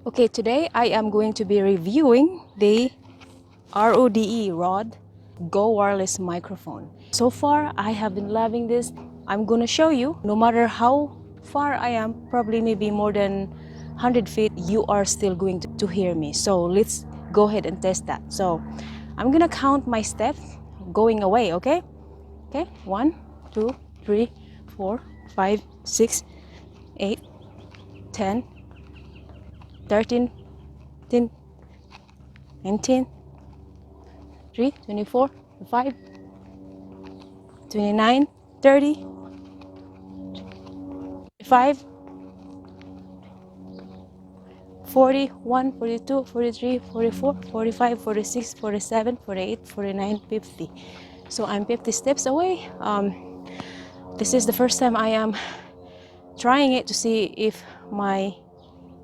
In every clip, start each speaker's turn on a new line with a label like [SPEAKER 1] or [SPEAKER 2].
[SPEAKER 1] Okay, today I am going to be reviewing the Rode Go Wireless microphone. So far, I have been loving this. I'm gonna show you, no matter how far I am, probably maybe more than 100 feet, you are still going to hear me. So let's go ahead and test that. So I'm gonna count my steps going away, okay? Okay, 1, 2, 3, 4, 5, 6, 8, 10, 13, 10, 19, 3, 24, 25, 29, 30, 35, 41, 42, 43, 44, 45, 46, 47, 48, 49, 50. So I'm 50 steps away. This is the first time I am trying it to see if my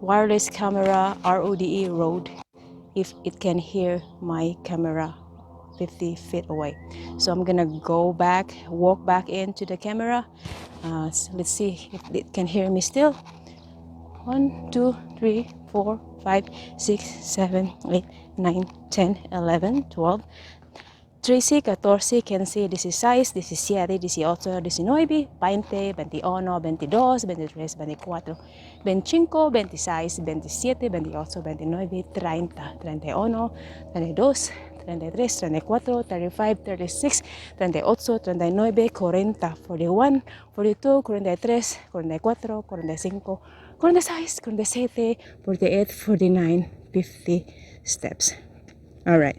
[SPEAKER 1] wireless camera Rode, if it can hear my camera 50 feet away. So I'm gonna go back, walk back into the camera. So let's see if it can hear me still. 1, 2, 3, 4, 5, 6, 7, 8, 9, 10, 11, 12, 13, 14, 15, 16, 17, 18, 19, 20, 21, 22, 23, 24, 25, 26, 27, 28, 29, 30, 31, 32, 33, 34, 35, 36, 38, 39, 40, 41, 42, 43, 44, 45, 46, 47, 48, 49, 50 steps. All right.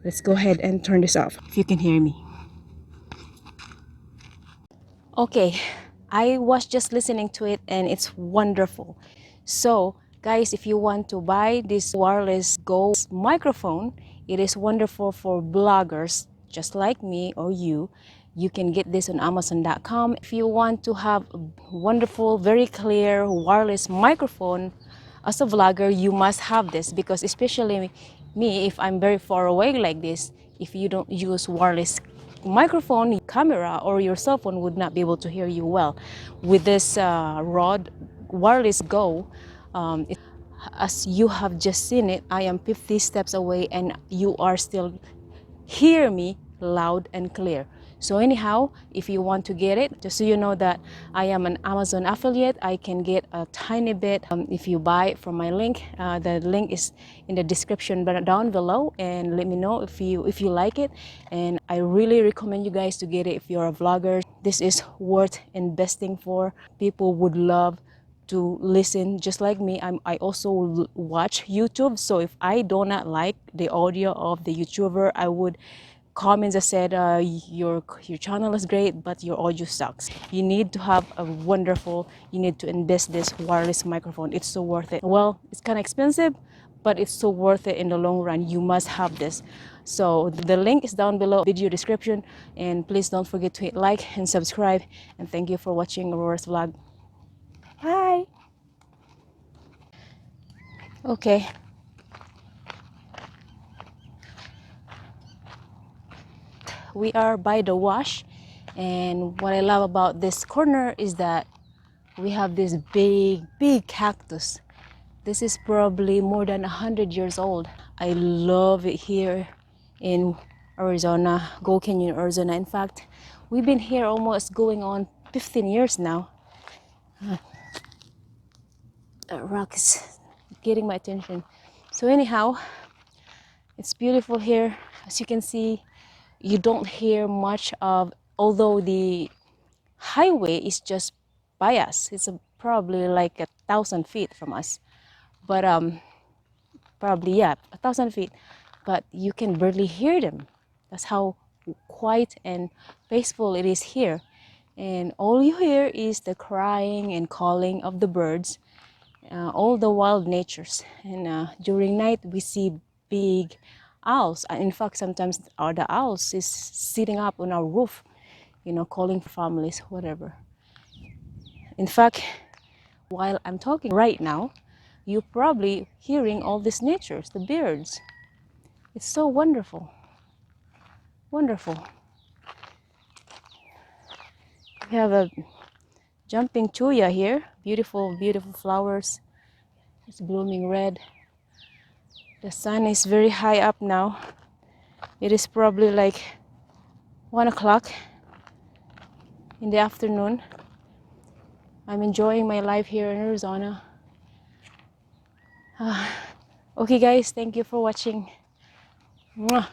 [SPEAKER 1] Let's go ahead and turn this off if you can hear me. Okay, I was just listening to it and it's wonderful. So, guys, if you want to buy this wireless Go microphone, it is wonderful for bloggers just like me or you. You can get this on amason.com. If you want to have a wonderful, very clear wireless microphone as a vlogger, you must have this, because especially me, if I'm very far away like this, if you don't use wireless microphone, camera, or your cell phone would not be able to hear you well. With this Rode Wireless Go, as you have just seen it, I am 50 steps away and you are still hear me loud and clear. So anyhow, if you want to get it, just so you know that I am an Amazon affiliate, I can get a tiny bit if you buy it from my link. The link is in the description down below, and let me know if you like it. And I really recommend you guys to get it if you're a vlogger. This is worth investing for. People would love to listen just like me. I also watch YouTube, so if I do not like the audio of the YouTuber, I would comments that said your channel is great but your audio sucks. You need to have a wonderful, you need to invest this wireless microphone. It's so worth it. Well, it's kind of expensive, but it's so worth it in the long run. You must have this. So the link is down below video description, and please don't forget to hit like and subscribe, and thank you for watching Aurora's vlog. Bye. Okay. We are by the wash, and what I love about this corner is that we have this big cactus. This is probably more than 100 years old. I love it here in Arizona, Gold Canyon, Arizona. In fact, we've been here almost going on 15 years now. That rock is getting my attention. So anyhow, it's beautiful here. As you can see, you don't hear much of, although the highway is just by us. It's probably like 1,000 feet from us. But probably, yeah, 1,000 feet. But you can barely hear them. That's how quiet and peaceful it is here. And all you hear is the crying and calling of the birds, all the wild natures. And during night, we see big owls. In fact, sometimes the owls is sitting up on our roof, calling for families, whatever. In fact, while I'm talking right now, you're probably hearing all these natures, the birds. It's so wonderful. Wonderful. We have a jumping chuya here. Beautiful, beautiful flowers. It's blooming red. The sun is very high up now. It is probably like 1 o'clock in the afternoon. I'm enjoying my life here in Arizona. Okay guys, thank you for watching. Mwah.